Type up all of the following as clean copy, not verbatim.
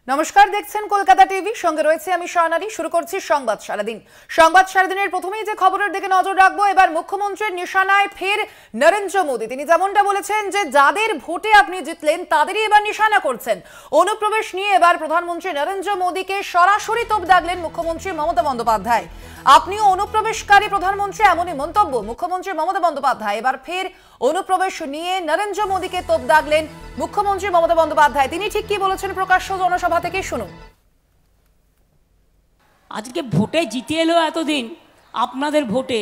নমস্কার, দেখছেন কলকাতা টিভি, সঙ্গে রয়েছে আমি স্বর্ণালী। শুরু করছি সংবাদ সারাদিন। সংবাদ সারাদিনের প্রথমেই যে খবরের দিকে নজর রাখবো, এবার মুখ্যমন্ত্রীর নিশানায় ফের নরেন্দ্র মোদী। তিনি যেমনটা বলেছেন যে যাদের ভোটে আপনি জিতলেন তাদেরই এবার নিশানা করছেন। অনুপ্রবেশ নিয়ে এবার প্রধানমন্ত্রী নরেন্দ্র মোদীকে সরাসরি তোপ দাগলেন মুখ্যমন্ত্রী মমতা বন্দ্যোপাধ্যায়। আপনিও অনুপ্রবেশকারী প্রধানমন্ত্রী, এমনই মন্তব্য মুখ্যমন্ত্রী মমতা বন্দ্যোপাধ্যায়। এবার ফের অনুপ্রবেশ নিয়ে নরেন্দ্র মোদীকে তোপ দাগলেন মুখ্যমন্ত্রী মমতা বন্দ্যোপাধ্যায়। তিনি ঠিক কি বলেছেন প্রকাশ্য জনসভা থেকে শুনুন। আজকে ভোটে জিতে এলো এতদিন আপনাদের ভোটে,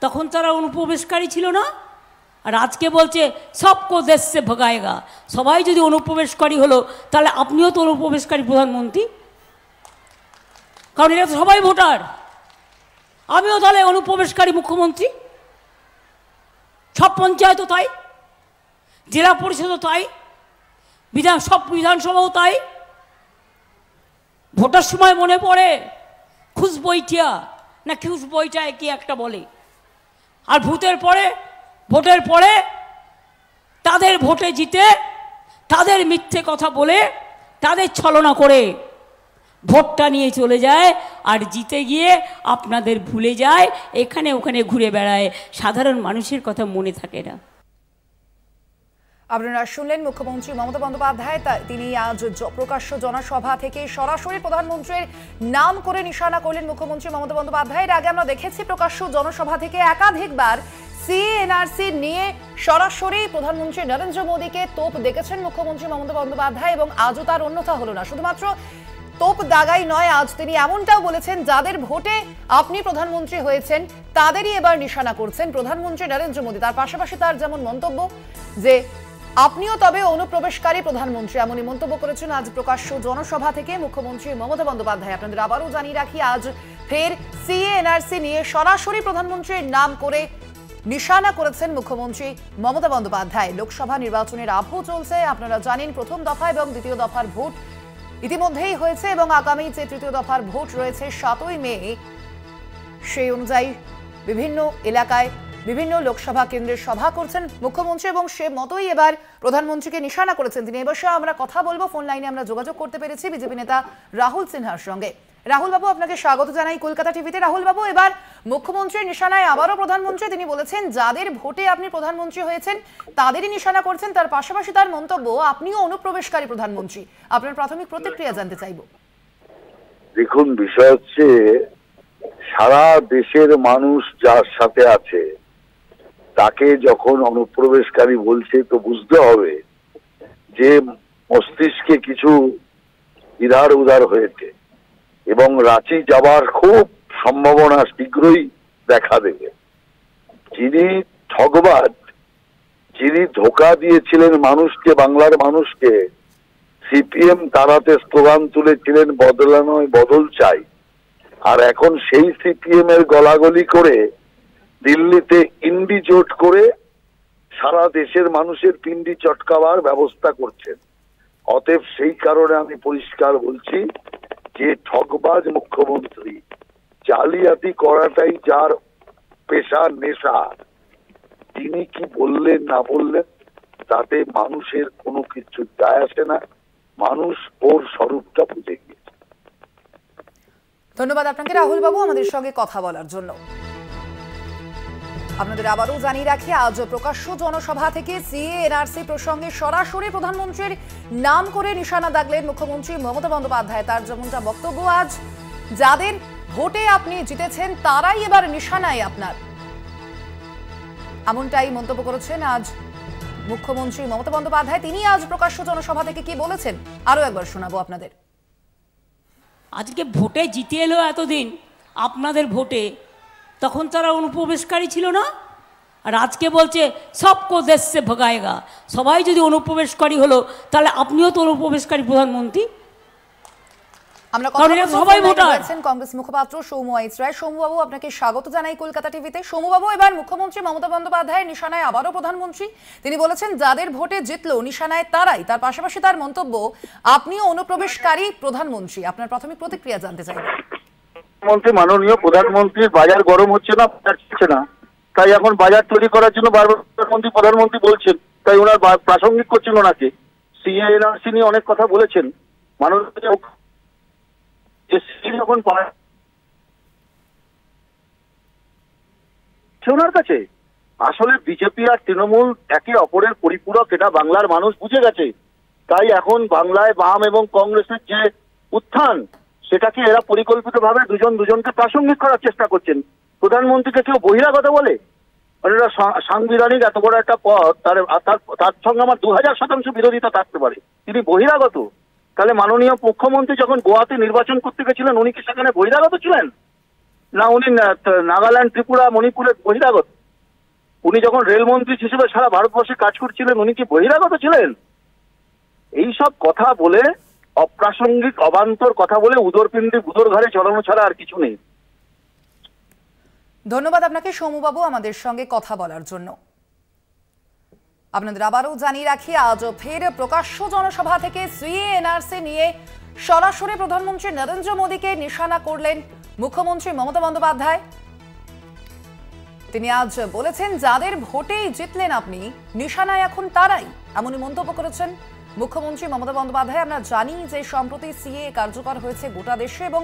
তখন তারা অনুপ্রবেশকারী ছিল না, আর আজকে বলছে সবকো দেশ সে ভগায়েগা। সবাই যদি অনুপ্রবেশকারী হলো তাহলে আপনিও তো অনুপ্রবেশকারী প্রধানমন্ত্রী, কারণ এটা তো সবাই ভোটার। আমিও তাহলে অনুপ্রবেশকারী মুখ্যমন্ত্রী। সব পঞ্চায়েতও তাই, জেলা পরিষদও তাই, সব বিধানসভাও তাই। ভোটার সময় মনে পড়ে খুশ বইটিয়া না খুশ বইটায় কি একটা বলে, আর ভোটের পরে তাদের ভোটে জিতে তাদের মিথ্যে কথা বলে তাদের ছলনা করে ভোটটা নিয়ে চলে যায়, আর জিতে গিয়ে আপনাদের ভুলে যায়, এখানে ওখানে ঘুরে বেড়ায়, সাধারণ মানুষের কথা মনে থাকে না। আপনারা শুনলেন মুখ্যমন্ত্রী মমতা বন্দ্যোপাধ্যায়। তিনি আজ প্রকাশ্য জনসভা থেকে সরাসরি প্রধানমন্ত্রীর নাম করে নিশানা করলেন মুখ্যমন্ত্রী মমতা বন্দ্যোপাধ্যায়। এর আগে আমরা দেখেছি প্রকাশ্য জনসভা থেকে একাধিকবার সিএনআরসি নিয়ে সরাসরি প্রধানমন্ত্রী নরেন্দ্র মোদীকে তোপ দেখেছেন মুখ্যমন্ত্রী মমতা বন্দ্যোপাধ্যায়, এবং আজও তার অন্যথা হলো না। শুধুমাত্র তোপ দাগাই নয়, আজ তিনি এমনটাও বলেছেন যাদের ভোটে আপনি প্রধানমন্ত্রী হয়েছেন তাদেরই এবার নিশানা করছেন প্রধানমন্ত্রী নরেন্দ্র মোদী। তার পাশাপাশি তার যেমন মন্তব্য যে আপনিও তবে অনুপ্রবেশকারী প্রধানমন্ত্রী, এমনই মন্তব্য করেছেন আজ প্রকাশ্য জনসভা থেকে মুখ্যমন্ত্রী মমতা বন্দ্যোপাধ্যায়। আপনাদের আবারও জানিয়ে রাখি, আজ ফের সিএনআরসি নিয়ে সরাসরি প্রধানমন্ত্রীর নাম করে নিশানা করেছেন মুখ্যমন্ত্রী মমতা বন্দ্যোপাধ্যায়। লোকসভা নির্বাচনের আবহ চলছে, আপনারা জানেন প্রথম দফা এবং দ্বিতীয় দফার ভোট ইতিমধ্যেই হয়েছে, এবং আগামী যে তৃতীয় দফার ভোট রয়েছে 7ই মে, সেই অনুযায়ী বিভিন্ন এলাকায় বিভিন্ন লোকসভা কেন্দ্রের সভা করছেন মুখ্যমন্ত্রী, এবং সে মতোই এবার প্রধানমন্ত্রীকে নিশানা করেছেন তিনি। এ বিষয়ে আমরা কথা বলবো। ফোন লাইনে আমরা যোগাযোগ করতে পেরেছি বিজেপি নেতা রাহুল সিনহার সঙ্গে। রাহুল বাবু, আপনাকে স্বাগত জানাই কলকাতা টিভিতে। রাহুল বাবু, এবার মুখ্যমন্ত্রীর নিশানায় আবারও প্রধানমন্ত্রী। তিনি বলেছেন যাদের ভোটে আপনি প্রধানমন্ত্রী হয়েছেন তাদেরই নিশানা করছেন। তার পাশাপাশি তার মন্তব্য আপনিও অনুপ্রবেশকারী প্রধানমন্ত্রী। আপনার প্রাথমিক প্রতিক্রিয়া জানতে চাইব। দেখুন, বিষয় হচ্ছে সারা দেশের মানুষ যার সাথে আছে তাকে যখন অনুপ্রবেশকারী বলছে, তো বুঝতে হবে যে মস্তিষ্কে কিছু ইধার উধার হয়েছে, এবং রাঁচি যাবার খুব সম্ভাবনা শীঘ্রই দেখা দেবে। যিনি ঠগবাজ, যিনি ধোঁকা দিয়েছিলেন মানুষকে, বাংলার মানুষকে, সিপিএম তারাতে স্লোগান তুলেছিলেন বদলানো বদল চাই, আর এখন সেই সিপিএম এর গলাগলি করে দিল্লিতে ইন্ডি জোট করে সারা দেশের মানুষের পিন্ডি চটকাবার ব্যবস্থা করছেন। অতএব সেই কারণে আমি পরিষ্কার বলছি যে ঠকবাজ মুখ্যমন্ত্রী, জালিয়াতি করাটাই যার পেশা, নেশা, তিনি কি বললেন না বললেন তাতে মানুষের কোনো কিছু যায় আসে না। মানুষ ওর স্বরূপটা বুঝে গিয়েছে। ধন্যবাদ আপনাকে রাহুল বাবু আমাদের সঙ্গে কথা বলার জন্য। আপনাদের আবারও জানিয়ে রাখি, আজ প্রকাশ্য জনসভা থেকে সিএনআরসি প্রসঙ্গে সরাসরি প্রধানমন্ত্রীর নাম করে নিশানা দাগলেন মুখ্যমন্ত্রী মমতা বন্দ্যোপাধ্যায়। তার যেমনটা বক্তব্য, আজ যাদের ভোটে আপনি জিতেছেন তারাই এবার নিশানায় আপনার, এমনটাই মন্তব্য করেছেন আজ মুখ্যমন্ত্রী মমতা বন্দ্যোপাধ্যায়। তিনি আজ প্রকাশ্য জনসভা থেকে কি বলেছেন আরো একবার শোনাবো আপনাদের। আজকে ভোটে জিতে এলো এতদিন আপনাদের ভোটে, তখন তারা অনুপ্রবেশকারী ছিল না, আর আজকে বলছে সবকো দেশ সে ভগায়েগা। সবাই যদি অনুপ্রবেশকারী হলো তাহলে আপনিও তো অনুপ্রবেশকারী প্রধানমন্ত্রী, আমরা সবাই ভোটার। কংগ্রেস মুখপাত্র সৌম্য আইচ রায়। সৌম্যবাবু, আপনাকে স্বাগত জানাই কলকাতা টিভিতে। সৌম্যবাবু, এবার মুখ্যমন্ত্রী মমতা বন্দ্যোপাধ্যায়ের নিশানায় আবারও প্রধানমন্ত্রী। তিনি বলেছেন যাদের ভোটে জিতলো নিশানায় তারাই। তার পাশাপাশি তার মন্তব্য আপনিও অনুপ্রবেশকারী প্রধানমন্ত্রী। আপনার প্রাথমিক প্রতিক্রিয়া জানতে চাই। মাননীয় প্রধানমন্ত্রীর বাজার গরম হচ্ছে না, তাই এখন বাজার তৈরি করার জন্য বারবার প্রধানমন্ত্রী বলছেন, তাই ওনার প্রাসঙ্গিক করছেন ওনাকে। সিএনআরসি নিয়ে অনেক কথা বলেছেন, মাননীয় যখন ওনার কাছে আসলে বিজেপি আর তৃণমূল একে অপরের পরিপূরক, এটা বাংলার মানুষ বুঝে গেছে। তাই এখন বাংলায় বাম এবং কংগ্রেসের যে উত্থান, সেটাকে এরা পরিকল্পিতভাবে দুজনকে প্রাসঙ্গিক করার চেষ্টা করছেন। প্রধানমন্ত্রীকে কেউ বহিরাগত বলে? এটা সাংবিধানিক এত বড় একটা পদ, তার সঙ্গে আমার 2000% বিরোধিতা থাকতে পারে, তিনি বহিরাগত? তাহলে মাননীয় মুখ্যমন্ত্রী যখন গোয়াতে নির্বাচন করতে গেছিলেন, উনি কি সেখানে বহিরাগত ছিলেন? না উনি নাগাল্যান্ড, ত্রিপুরা, মণিপুরের বহিরাগত? উনি যখন রেলমন্ত্রী হিসেবে সারা ভারতবর্ষে কাজ করছিলেন, উনি কি বহিরাগত ছিলেন? এইসব কথা বলে, অপ্রাসঙ্গিক অবান্তর কথা বলে উদরপিণ্ডি বুদর ঘরে চলানো ছাড়া আর কিছু নেই। ধন্যবাদ আপনাকে সৌমবাবু আমাদের সঙ্গে কথা বলার জন্য। আপনাদের আবারও জানিয়ে রাখি, আজ ফের প্রকাশ্য জনসভা থেকে সিএএ এনআরসি নিয়ে সরাসরি প্রধানমন্ত্রী নরেন্দ্র মোদীকে নিশানা করলেন মুখ্যমন্ত্রী মমতা বন্দ্যোপাধ্যায়। তিনি আজ বলেছেন, যাদের ভোটেই জিতলেন আপনি, নিশানায় এখন তারাই, এমনই মন্তব্য করেছেন মুখ্যমন্ত্রী মমতা বন্দ্যোপাধ্যায়। আমরা জানি যে সম্প্রতি সিএএ কার্যকর হয়েছে গোটা দেশে এবং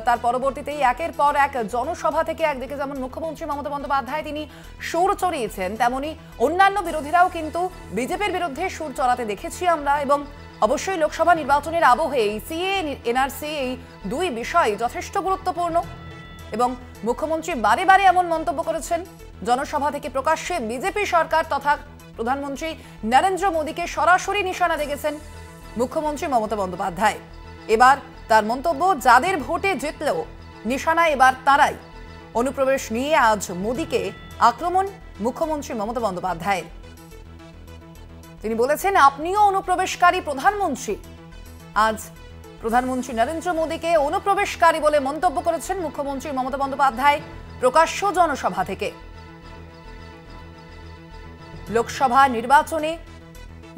তার পরবর্তীতেই একের পর এক জনসভা থেকে একদিকে যেমন মুখ্যমন্ত্রী মমতা বন্দ্যোপাধ্যায় তিনি সুর চড়িয়েছেন, তেমনি অন্যান্য বিরোধীরাও কিন্তু বিজেপির বিরুদ্ধে সুর চড়াতে দেখেছি আমরা। এবং অবশ্যই লোকসভা নির্বাচনের আবহে এই সিএএ এনআরসি এই দুই বিষয় যথেষ্ট গুরুত্বপূর্ণ এবং মুখ্যমন্ত্রী বারে বারে এমন মন্তব্য করেছেন। জনসভা থেকে প্রকাশ্যে বিজেপি সরকার তথা প্রধানমন্ত্রী নরেন্দ্র মোদীকে সরাসরি নিশানা দেখেছেন মুখ্যমন্ত্রী মমতা বন্দ্যোপাধ্যায়। এবার তার মন্তব্য, যাদের ভোটে জিতলেও নিশানা এবার তারাই। অনুপ্রবেশ নিয়ে আজ মোদীকে আক্রমণ মুখ্যমন্ত্রী মমতা বন্দ্যোপাধ্যায়ের। তিনি বলেছেন, আপনিও অনুপ্রবেশকারী প্রধানমন্ত্রী। আজ প্রধানমন্ত্রী নরেন্দ্র মোদীকে অনুপ্রবেশকারী বলে মন্তব্য করেছেন মুখ্যমন্ত্রী মমতা বন্দ্যোপাধ্যায় প্রকাশ্য জনসভা থেকে।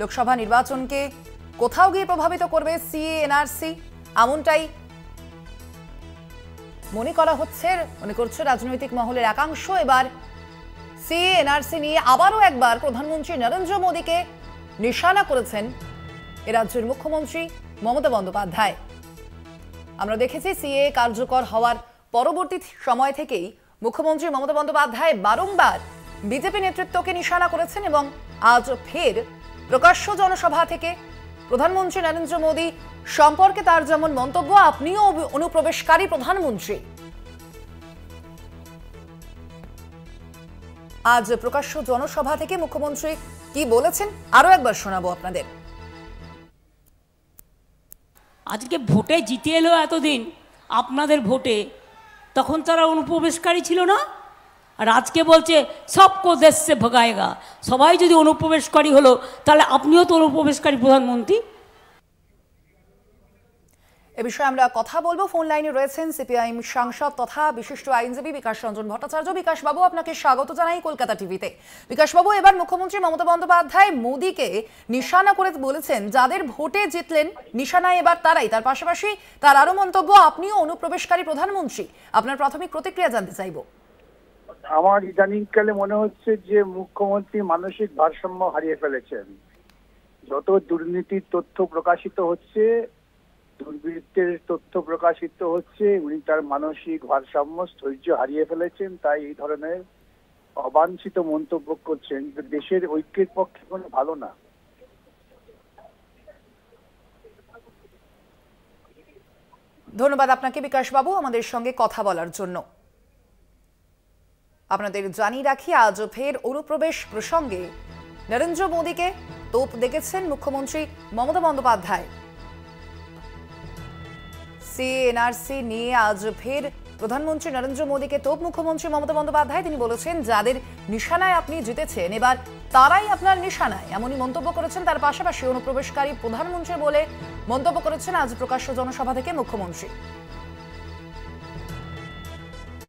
লোকসভা নির্বাচনকে কোথাও গিয়ে প্রভাবিত করবে সিএএ এনআরসি, এমনটাই মনে করছে রাজনৈতিক মহলের একাংশ। এবার সিএএ এনআরসি নিয়ে আবারও একবার প্রধানমন্ত্রী নরেন্দ্র মোদীকে নিশানা করেছেন এ রাজ্যের মুখ্যমন্ত্রী মমতা বন্দ্যোপাধ্যায়। আমরা দেখেছি সিএএ কার্যকর হওয়ার পরবর্তী সময় থেকেই মুখ্যমন্ত্রী মমতা বন্দ্যোপাধ্যায় বারংবার বিজেপি নেতৃত্বকে নিশানা করেছেন এবং আজ ফের প্রকাশ্য জনসভা থেকে প্রধানমন্ত্রী নরেন্দ্র মোদী সম্পর্কে তার যেমন মন্তব্য, আপনিও অনুপ্রবেশকারী প্রধানমন্ত্রী। আজ প্রকাশ্য জনসভা থেকে মুখ্যমন্ত্রী কি বলেছেন আরো একবার শোনাবো আপনাদের। আজকে ভোটে জিতে এলো এতদিন আপনাদের ভোটে, তখন তারা অনুপ্রবেশকারী ছিল না? আর আজকে বলছে সবকো দেশ সে ভগায়েগা। সবাই যদি অনুপ্রবেশকারী হলো, তাহলে আপনিও তো অনুপ্রবেশকারী প্রধানমন্ত্রী। এ বিষয়ে আমরা কথা বলবো। ফোন লাইনে রয়েছেন সিপিআইএম সাংসদ তথা বিশিষ্ট আইনজীবী বিকাশ রঞ্জন ভট্টাচার্য। বিকাশ বাবু, আপনাকে স্বাগত জানাই কলকাতা টিভিতে। বিকাশ বাবু, এবার মুখ্যমন্ত্রী মমতা বন্দ্যোপাধ্যায় মোদীকে নিশানা করে বলেছেন, যাদের ভোটে জিতলেন নিশানায় এবার তারাই। তার পাশাপাশি তার আরো মন্তব্য, আপনিও অনুপ্রবেশকারী প্রধানমন্ত্রী। আপনার প্রাথমিক প্রতিক্রিয়া জানতে চাইব। আমার ইদানিংকালে মনে হচ্ছে যে মুখ্যমন্ত্রী মানসিক ভারসাম্য হারিয়ে ফেলেছেন। যত দুর্নীতির তথ্য প্রকাশিত হচ্ছে, দুর্বৃত্তের তথ্য প্রকাশিত হচ্ছে, উনি তার মানসিক ভারসাম্য ধৈর্য হারিয়ে ফেলেছেন। তাই এই ধরনের অবাঞ্ছিত মন্তব্য করছেন, দেশের ঐক্যের পক্ষে কোনো ভালো না। ধন্যবাদ আপনাকে বিকাশ বাবু আমাদের সঙ্গে কথা বলার জন্য। আপনাদের জানিয়ে রাখি, আজ ফের অনুপ্রবেশ প্রসঙ্গে নরেন্দ্র মোদীকে তোপ দেখেছেন মুখ্যমন্ত্রী মমতা বন্দ্যোপাধ্যায়। সিএএ এনআরসি নিয়ে আজ ফের প্রধানমন্ত্রী নরেন্দ্র মোদীকে তোপ মুখ্যমন্ত্রী মমতা বন্দ্যোপাধ্যায়। তিনি বলেছেন, যাদের নিশানায় আপনি জিতেছেন এবার তারাই আপনার নিশানায়, এমনই মন্তব্য করেছেন। তার পাশাপাশি অনুপ্রবেশকারী প্রধানমন্ত্রী বলে মন্তব্য করেছেন আজ প্রকাশ্য জনসভা থেকে মুখ্যমন্ত্রী।